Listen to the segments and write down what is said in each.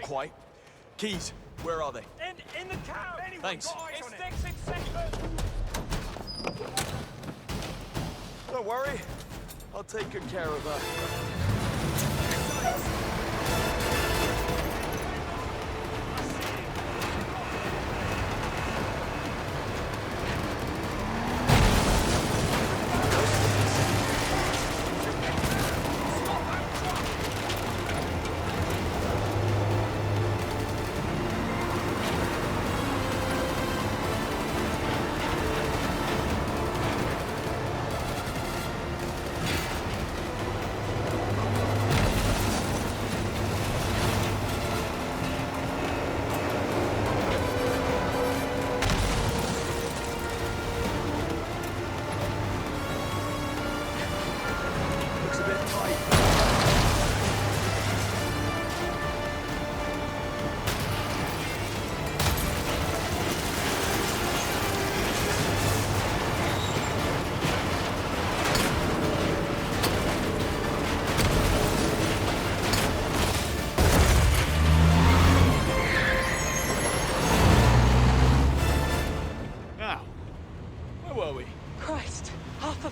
Not quite. Keys, where are they? In the cab! Anyone Thanks. got eyes on it? Sticks in second! Don't worry. I'll take good care of that.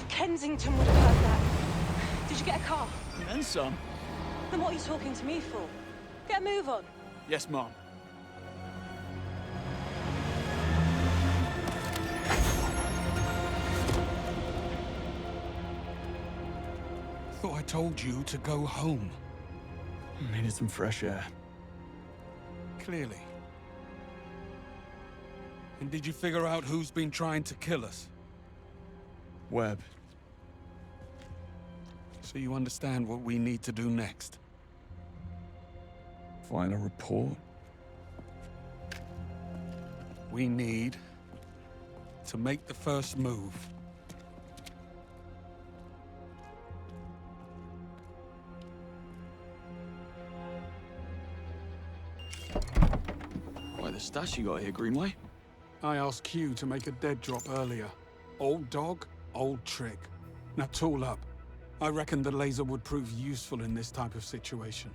Kensington would have heard that. Did you get a car? And some. Then what are you talking to me for? Get a move on. Yes, Mom. Thought I told you to go home. I needed some fresh air. Clearly. And did you figure out who's been trying to kill us? Webb. So you understand what we need to do next? File a report? We need to make the first move. Why, the stash you got here, Greenway? I asked Q to make a dead drop earlier. Old dog, old trick. Now tool up. I reckon the laser would prove useful in this type of situation.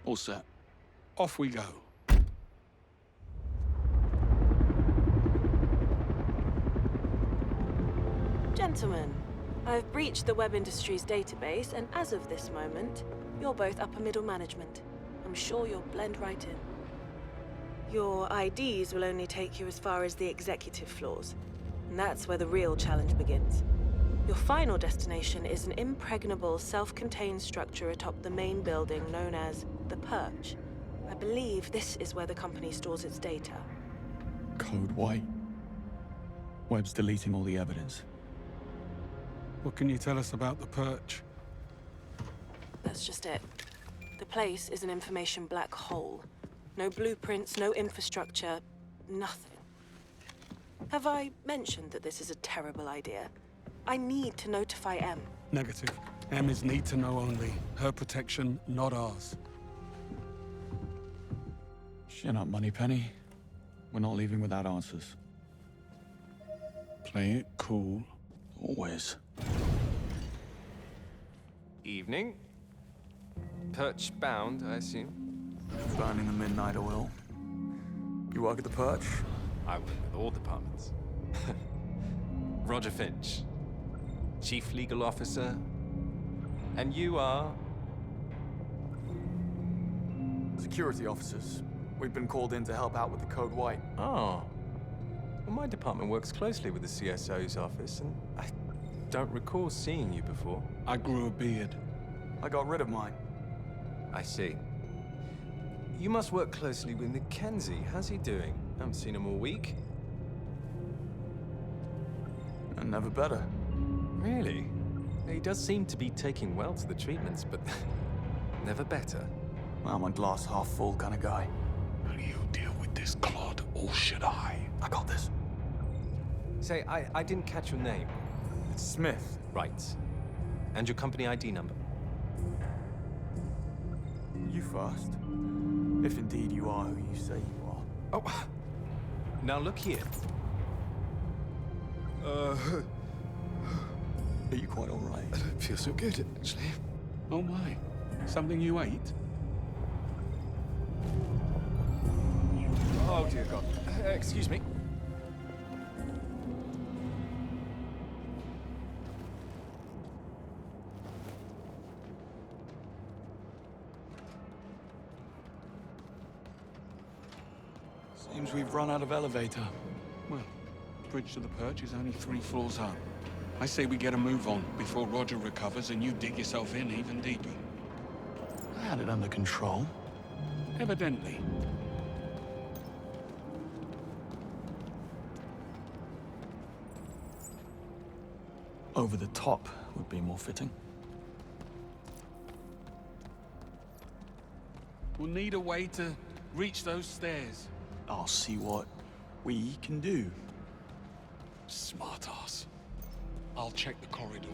All set. Off we go. Gentlemen, I've breached the Webb Industries database, and as of this moment, you're both upper middle management. I'm sure you'll blend right in. Your IDs will only take you as far as the executive floors, and that's where the real challenge begins. Your final destination is an impregnable, self-contained structure atop the main building known as the Perch. I believe this is where the company stores its data. Code White. Webb's deleting all the evidence. What can you tell us about the Perch? That's just it. The place is an information black hole. No blueprints, no infrastructure, nothing. Have I mentioned that this is a terrible idea? I need to notify M. Negative. M is need to know only. Her protection, not ours. Chin up, Moneypenny. We're not leaving without answers. Play it cool. Always. Evening. Perch bound, I assume. Burning the midnight oil. You work at the Perch? I work with all departments. Roger Finch, Chief Legal Officer. And you are? Security officers. We've been called in to help out with the Code White. Oh. Well, my department works closely with the CSO's office, and I don't recall seeing you before. I grew a beard. I got rid of mine. I see. You must work closely with Mackenzie. How's he doing? Haven't seen him all week. And never better. Really? He does seem to be taking well to the treatments, but never better. I'm a glass half full kind of guy. How do you deal this clod, or should I? I got this. Say, I didn't catch your name. It's Smith. Right. And your company ID number. You first. If indeed you are who you say you are. Oh, now look here. Are you quite all right? I don't feel so good, actually. Oh my, something you ate? Oh, dear God. Excuse me. Seems we've run out of elevator. Well, bridge to the perch is only 3 floors up. I say we get a move on before Roger recovers and you dig yourself in even deeper. I had it under control. Evidently. Over the top would be more fitting. We'll need a way to reach those stairs. I'll see what we can do. Smart ass. I'll check the corridor.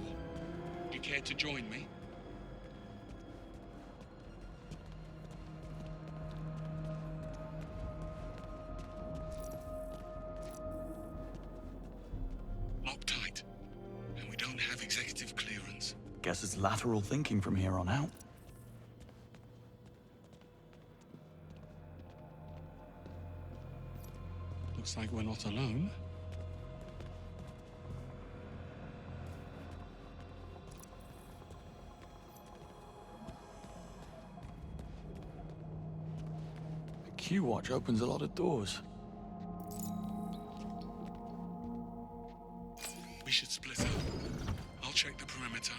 You care to join me? Lock tight. And we don't have executive clearance. Guess it's lateral thinking from here on out. Looks like we're not alone. The Q-Watch opens a lot of doors. We should split up. I'll check the perimeter.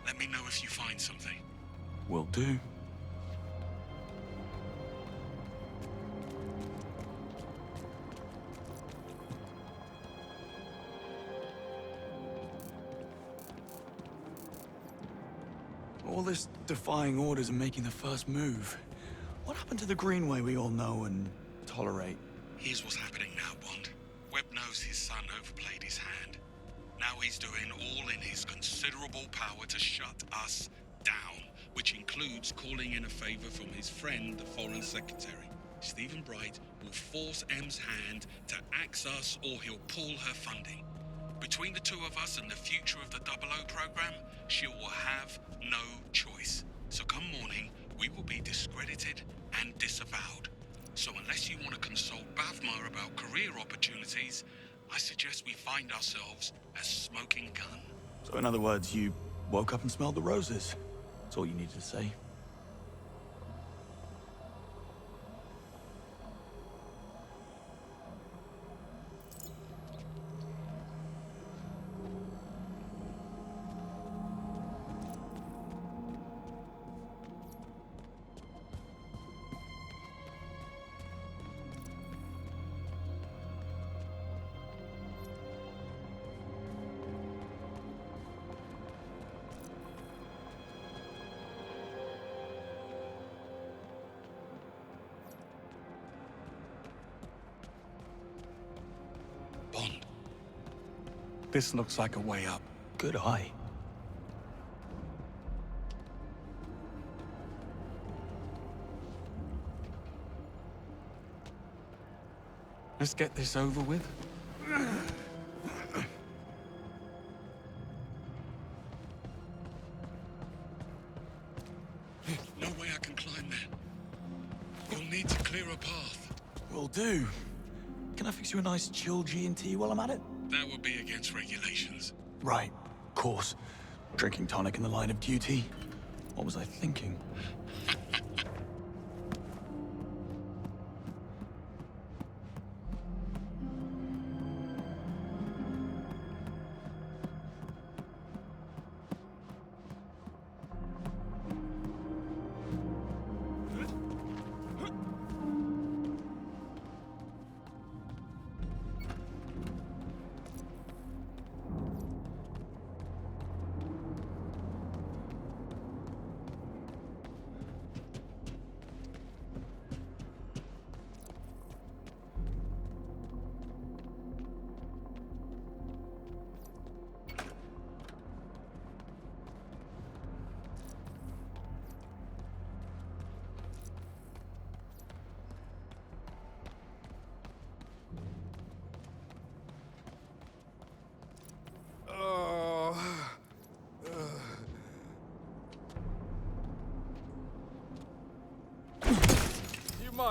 Let me know if you find something. Will do. All this defying orders and making the first move. What happened to the Greenway we all know and tolerate? Here's what's happening now, Bond. Webb knows his son overplayed his hand. Now he's doing all in his considerable power to shut us down, which includes calling in a favor from his friend, the Foreign Secretary. Stephen Bright will force M's hand to axe us or he'll pull her funding. Between the two of us and the future of the 00 program, she will have no choice. So come morning, we will be discredited and disavowed. So unless you want to consult Bavmar about career opportunities, I suggest we find ourselves a smoking gun. So in other words, you woke up and smelled the roses. That's all you needed to say. Bond. This looks like a way up. Good eye. Let's get this over with. No way I can climb there. You'll need to clear a path. Will do. Can I fix you a nice chill G&T while I'm at it? That would be against regulations. Right, of course. Drinking tonic in the line of duty. What was I thinking?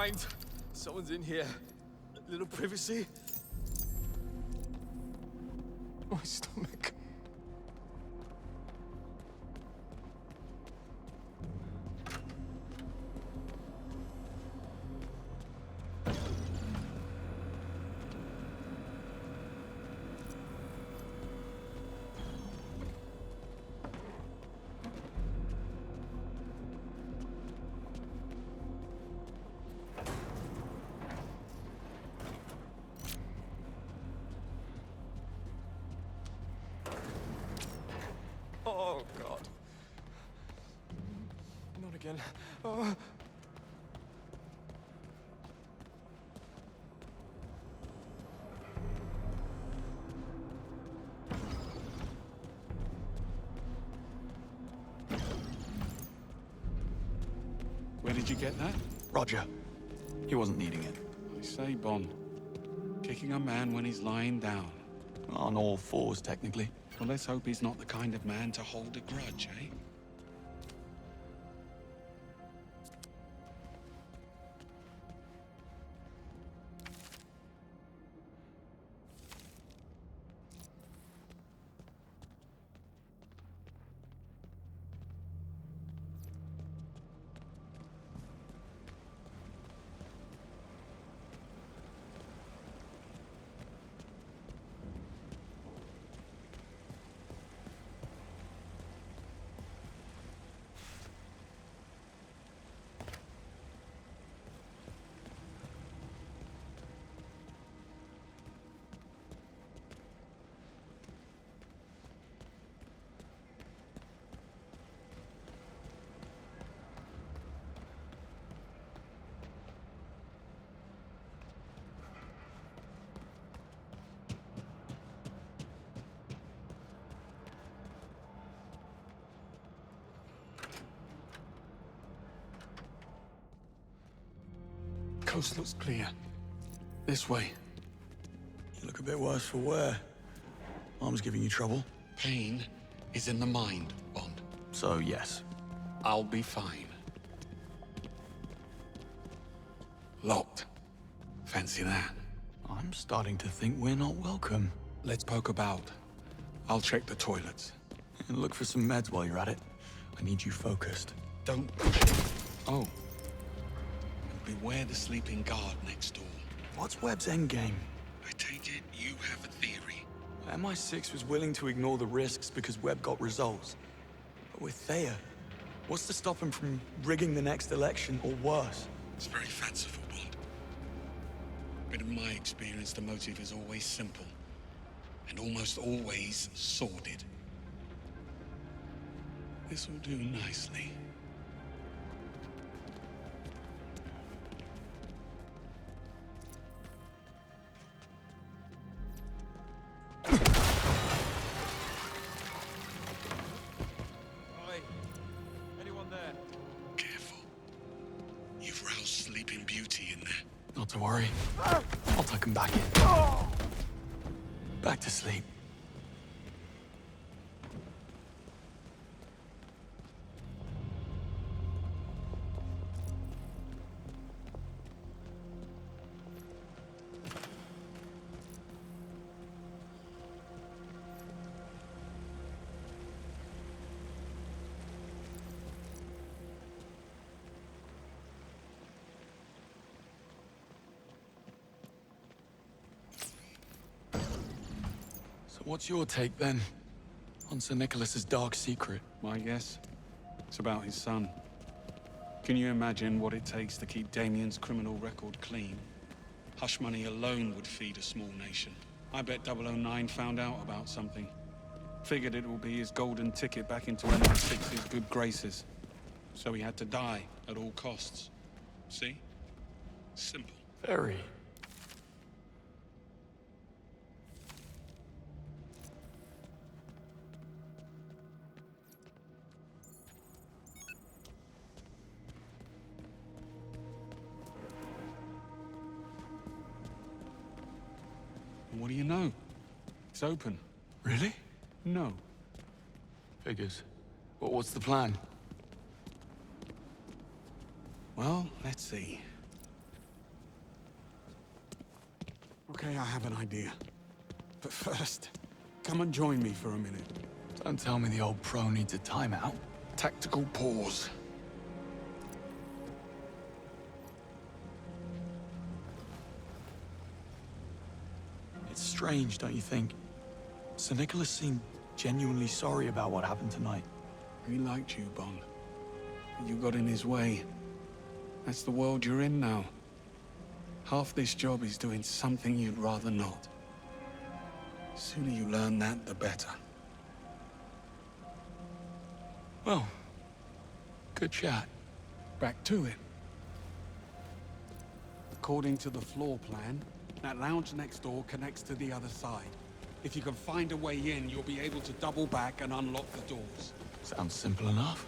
mind. Someone's in here. A little privacy. My stomach. Oh, God. Not again. Oh. Where did you get that? Roger. He wasn't needing it. I say, Bond. Kicking a man when he's lying down. On all fours, technically. Well, let's hope he's not the kind of man to hold a grudge, eh? Coast looks clear. This way. You look a bit worse for wear. Arm's giving you trouble. Pain is in the mind, Bond. So, yes. I'll be fine. Locked. Fancy that. I'm starting to think we're not welcome. Let's poke about. I'll check the toilets. And look for some meds while you're at it. I need you focused. Don't push it. Oh. And beware the sleeping guard next door. What's Webb's endgame? I take it you have a theory. MI6 was willing to ignore the risks because Webb got results. But with Thayer, what's to stop him from rigging the next election or worse? It's very fanciful, Bond. But in my experience, the motive is always simple. And almost always sordid. This will do nicely. Oi. Anyone there? Careful. You've roused Sleeping Beauty in there. Not to worry. I'll tuck him back in. Back to sleep. What's your take, then, on Sir Nicholas's dark secret? My guess? It's about his son. Can you imagine what it takes to keep Damien's criminal record clean? Hush money alone would feed a small nation. I bet 009 found out about something. Figured it will be his golden ticket back into MI6's good graces. So he had to die at all costs. See? Simple. Very. What do you know? It's open. Really? No. Figures. But what's the plan? Well, let's see. Okay, I have an idea. But first, come and join me for a minute. Don't tell me the old pro needs a timeout. Tactical pause. It's strange, don't you think? Sir Nicholas seemed genuinely sorry about what happened tonight. He liked you, Bond. You got in his way. That's the world you're in now. Half this job is doing something you'd rather not. The sooner you learn that, the better. Well, good chat. Back to it. According to the floor plan, that lounge next door connects to the other side. If you can find a way in, you'll be able to double back and unlock the doors. Sounds simple enough.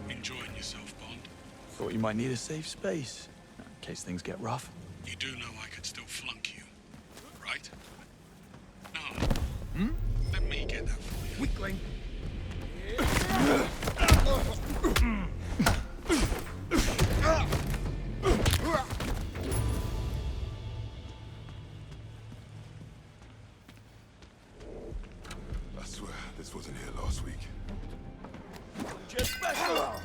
Enjoying yourself, Bond? Thought you might need a safe space, in case things get rough. You do know I could still flunk you, right? No. Let me get that for you. Weakling. I swear, this wasn't here last week. Just back up.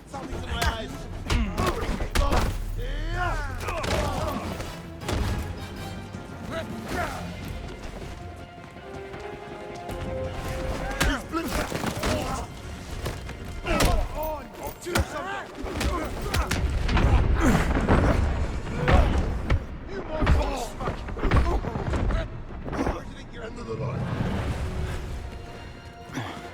Something's in my eyes. End of the line. Let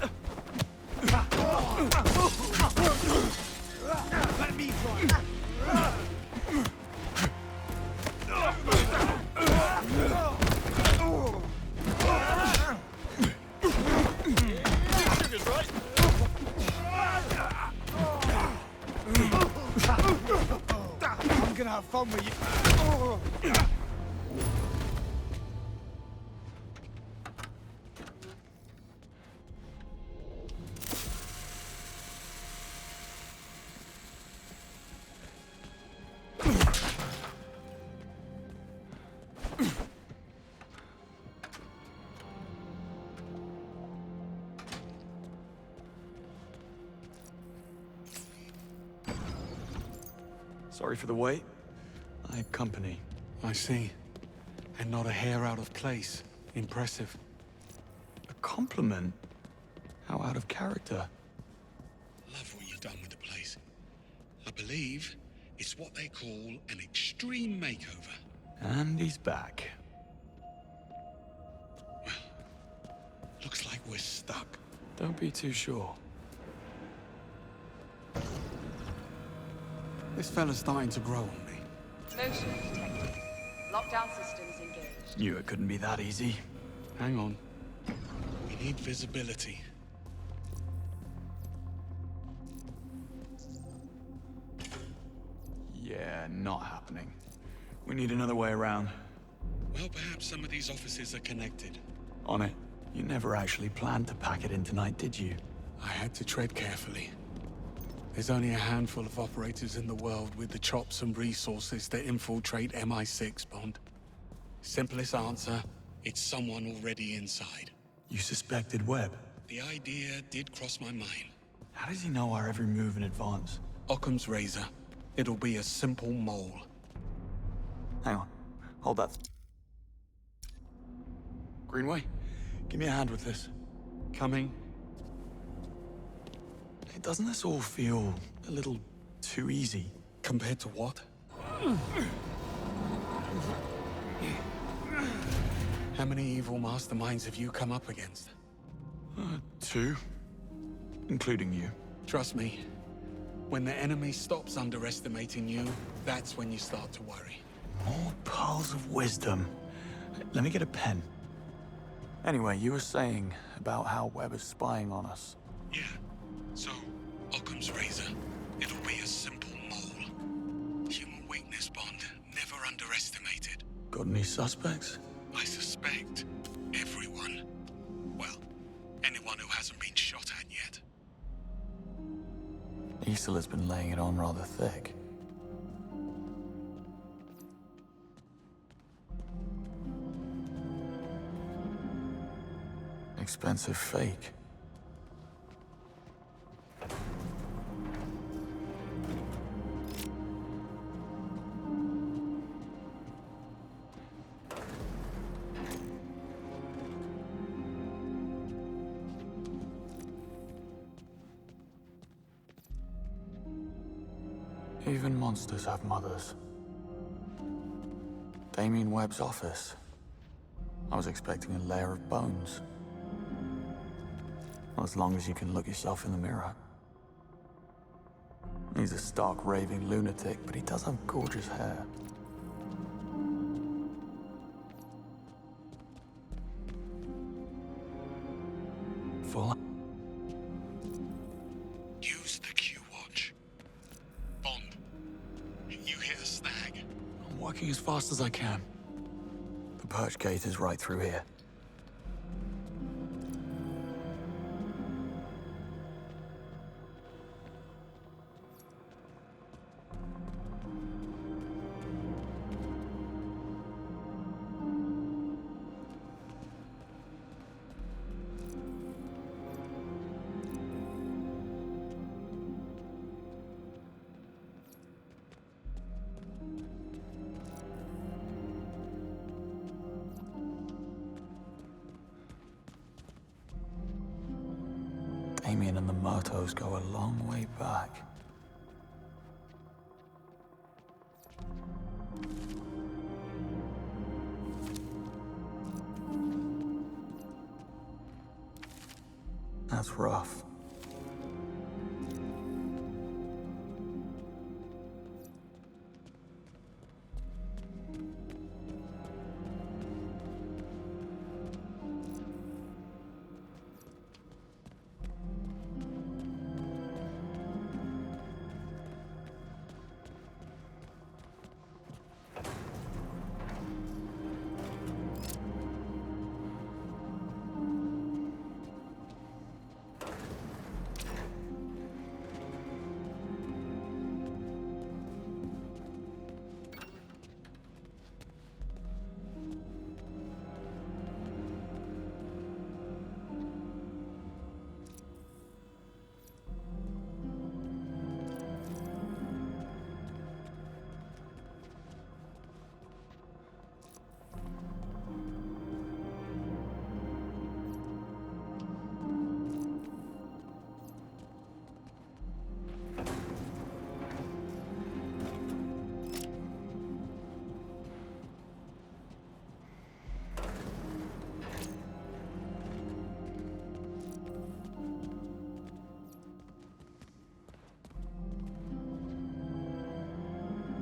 me try. Sugar's right. I'm gonna have fun with you. Sorry for the wait. I had company. I see. And not a hair out of place. Impressive. A compliment? How out of character. Love what you've done with the place. I believe it's what they call an extreme makeover. And he's back. Looks like we're stuck. Don't be too sure. This fella's starting to grow on me. Motion detected. Lockdown systems engaged. Knew it couldn't be that easy. Hang on. We need visibility. Yeah, not happening. We need another way around. Well, perhaps some of these offices are connected. On it. You never actually planned to pack it in tonight, did you? I had to tread carefully. There's only a handful of operators in the world with the chops and resources to infiltrate MI6, Bond. Simplest answer, it's someone already inside. You suspected Webb. The idea did cross my mind. How does he know our every move in advance? Occam's razor. It'll be a simple mole. Hang on. Hold that. Greenway, give me a hand with this. Coming. Doesn't this all feel a little too easy? Compared to what? How many evil masterminds have you come up against? 2. Including you. Trust me, when the enemy stops underestimating you, that's when you start to worry. More pearls of wisdom. Let me get a pen. Anyway, you were saying about how Webb is spying on us. Yeah. So, Occam's razor. It'll be a simple mole. Human weakness, Bond. Never underestimated. Got any suspects? I suspect everyone. Well, anyone who hasn't been shot at yet. Isola's been laying it on rather thick. Expensive fake. Even monsters have mothers. Damien Webb's office. I was expecting a layer of bones. Well, as long as you can look yourself in the mirror. He's a stark raving lunatic, but he does have gorgeous hair. Full. Use the Q-Watch. Bond, you hit a snag. I'm working as fast as I can. The perch gate is right through here. Damien and the Murtos go a long way back. That's rough.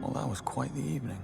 Well, that was quite the evening.